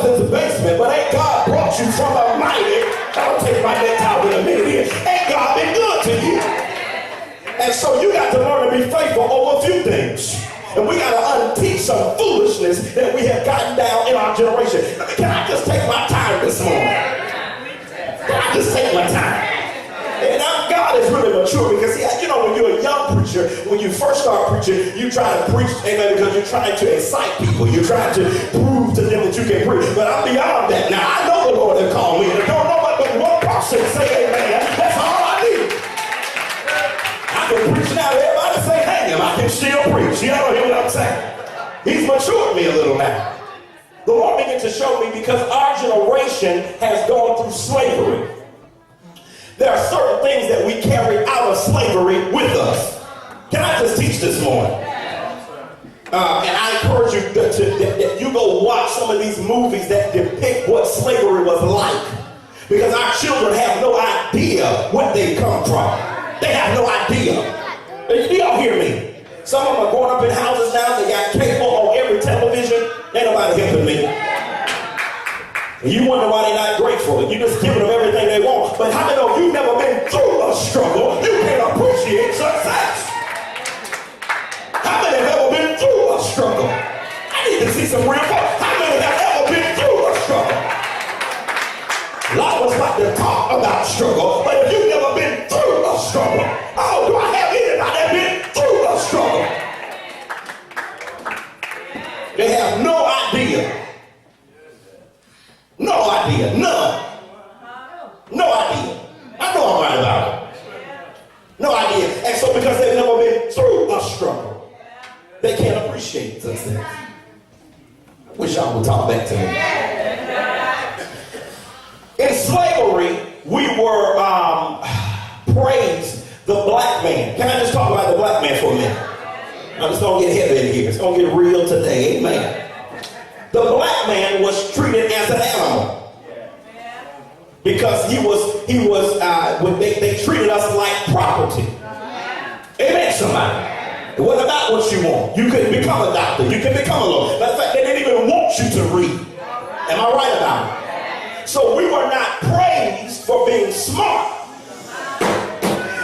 was in the basement, but ain't God brought you from a mighty, I'll take my neck out in a minute here, ain't God been good to you? And so you got to learn to be faithful over a few things. And we got to unteach some foolishness that we have gotten down in our generation. Can I just take my time this morning? Can I just take my time? And God is really mature because, you know, when you're a young preacher, when you first start preaching, you try to preach, amen, because you're trying to excite people. You're trying to prove to them that you can preach. But I'm beyond that now. I know the Lord has called me. And don't nobody but one person say amen. That's all I need. I can preach now. Everybody say, hang him. I can still preach. You know what I'm saying? He's matured me a little now. The Lord began to show me because our generation has gone through slavery. There are certain things that we carry out of slavery with us. Can I just teach this morning? And I encourage you that you go watch some of these movies that depict what slavery was like. Because our children have no idea where they come from. They have no idea. Do y'all hear me? Some of them are growing up in houses now. They got cable on every television. Ain't nobody helping me. And you wonder why they're not grateful. And you just giving them everything they want. But how many know you've never been through a struggle? You can't appreciate success. How many have ever been through a struggle? I need to see some real folks. How many have ever been through a struggle? A lot of us like to talk about struggle, but if you've never been through a struggle, oh, do I have anybody that been through a struggle? They have no idea. No idea. None. No idea. I know I'm right about it. No idea. And so because they've never been through a struggle, they can't appreciate success. I wish y'all would talk back to me. In slavery, we were praised the black man. Can I just talk about the black man for a minute? I'm just going to get heavy in here. It's going to get real today. Amen. The black man was treated as an animal because they treated us like property. Amen, somebody. It wasn't about what you want. You couldn't become a doctor. You could become a lawyer. Matter of fact, they didn't even want you to read. Am I right about it? So we were not praised for being smart.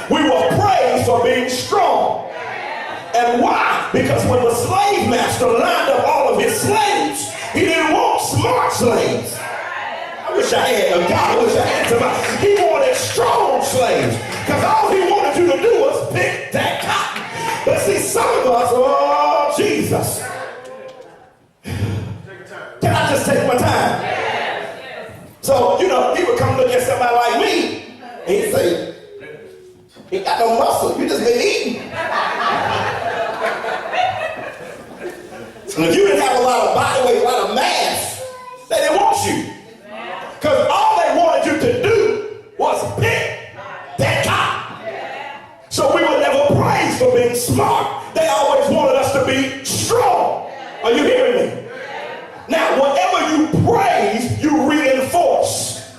We were praised for being strong. And why? Because when the slave master lined up all of his slaves, he didn't want smart slaves. I wish I had a God. I wish I had somebody. He wanted strong slaves. Because all he wanted you to do was pick that cotton. But see, some of us, oh, Jesus. Can I just take my time? So, you know, he would come look at somebody like me, and he'd say, he got no muscle. You just been eating. And if you didn't have a lot of body weight, a lot of mass, they didn't want you. Because all they wanted you to do was pick that cotton. So we were never praised for being smart. They always wanted us to be strong. Are you hearing me? Now, whatever you praise, you reinforce.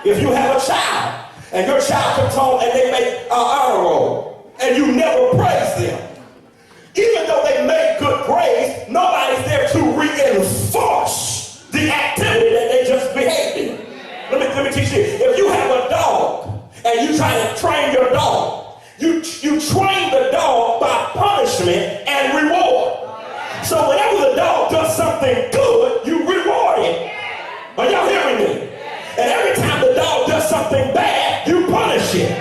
If you have a child, and your child comes home and they make an honor roll, and you never praise them, even though they made good grades, nobody's there to reinforce the activity that they just behaved in. Let me teach you. If you have a dog and you try to train your dog, you train the dog by punishment and reward. So whenever the dog does something good, you reward it. Are y'all hearing me? And every time the dog does something bad, you punish it.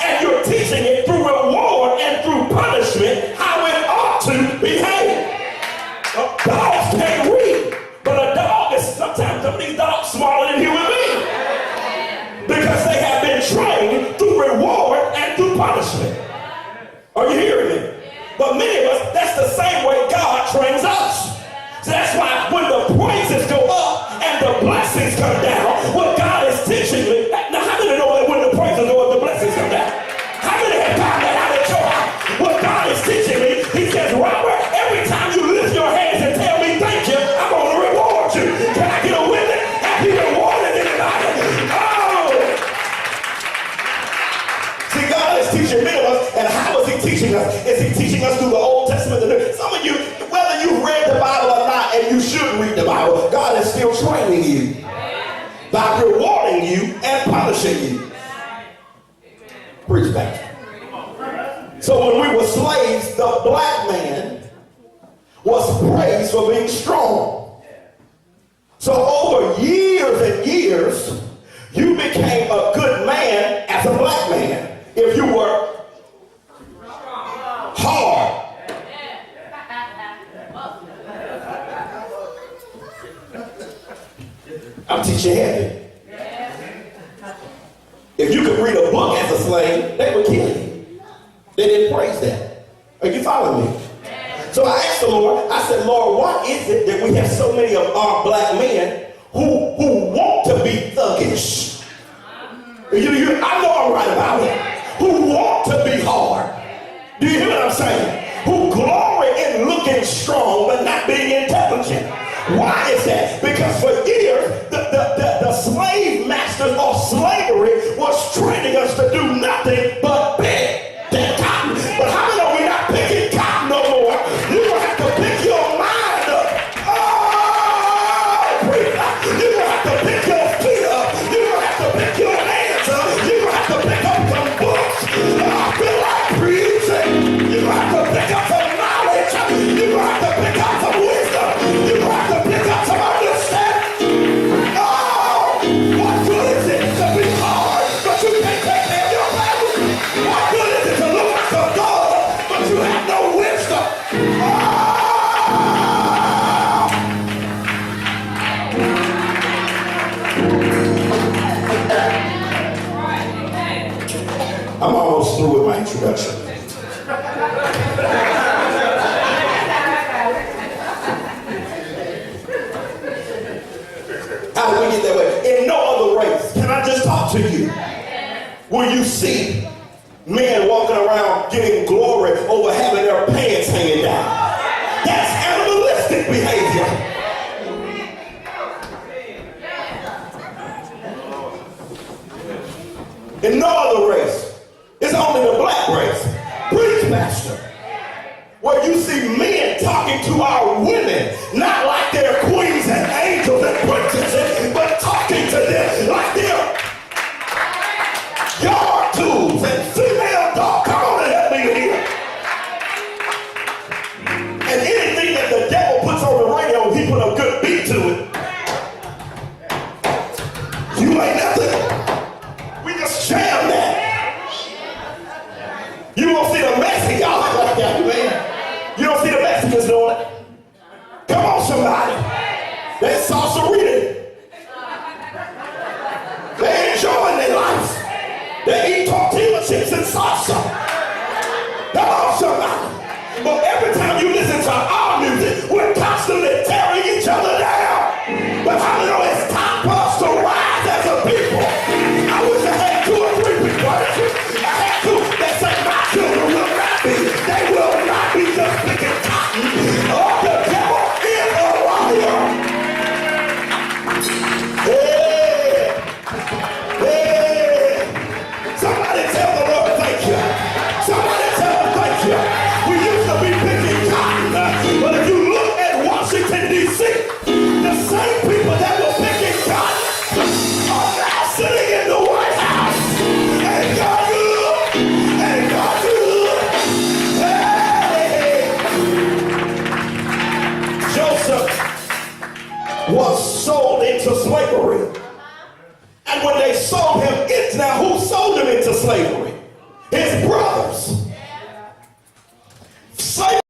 And you're teaching it through reward and through punishment how it ought to behave. Dogs can't read, but a dog is sometimes some of these dogs smaller than human beings because they have been trained through reward and through punishment. Are you hearing me? But many of us, that's the same way God trains us. So that's why when the praises go up and the blessings come down, what God is teaching me. Now, how many know that when the praises go up, the blessings come down? How many have found that out at your house? What God is teaching me, he says, Robert, every time you lift your hands and tell me thank you, I'm going to reward you. Can I get a witness? Have you rewarded anybody? Oh! See, God is teaching many of us, and how is he teaching us? Is he teaching us through the Old Testament? Some of you, whether you read you by rewarding you and punishing you. Preach back. So when we were slaves, the black man was praised for being strong. So over years and years, you became a good man as a black man if you were hard. I'm teaching heavy. If you could read a book as a slave, they would kill you. They didn't praise that. Are you following me? So I asked the Lord, I said, Lord, why is it that we have so many of our black men who want to be thuggish? I know I'm right about it. Who want to be hard. Do you hear what I'm saying? Who glory in looking strong but not being intelligent. Why is that? Because for years, the slave masters or slavery was training us to do nothing but pick that cotton. But how many know we're not picking cotton no more? You're going to have to pick your mind up. Oh, you're going to have to pick your feet up. You're going to have to pick your hands up. You're going to have to pick up some books. I feel like preaching. You're going to have to pick up some knowledge. You're going to have to pick up some wisdom. You're going to have to pick up some understanding. Oh, what good is it to be hard, but you can't take care of your family? What good is it to look like a dog, but you have no wisdom? I'm almost through with my introduction. How did we get that way? In no other race, can I just talk to you? Will you see men walking around getting glory over having their pants hanging down? That's animalistic behavior. In no other race. It's only the black race. Preach, master. Where you see men talking to our women, not like they're queens and angels and princesses, but talking to them like they're yard tools and female dog. Come on and help me here. And anything that the devil puts on the radio, he put a good beat to it. You ain't nothing. We just jam that. You won't see the Mexicans like that, man. You don't see the Mexicans doing it. Come on, somebody. They salsa reading. They enjoying their life. They eat tortilla chips and salsa. Come on, somebody. But every time you listen to our music, we're constantly tearing each other down. But how do you know it's time for us to rise as a people? I wish I had 2 or 3 people. I had 2 that say my children will not be. They will not be just picking cotton. Oh, the devil is a liar. Hey, hey. Somebody tell the Lord thank you. Somebody tell him thank you. We used to be picking cotton, but if you look at Washington, D.C., the same people that were picking cotton are now sitting in the White House. Ain't God good? Ain't God good? Hey! Joseph was sold into slavery. And when they sold him, now who sold him into slavery? His brothers.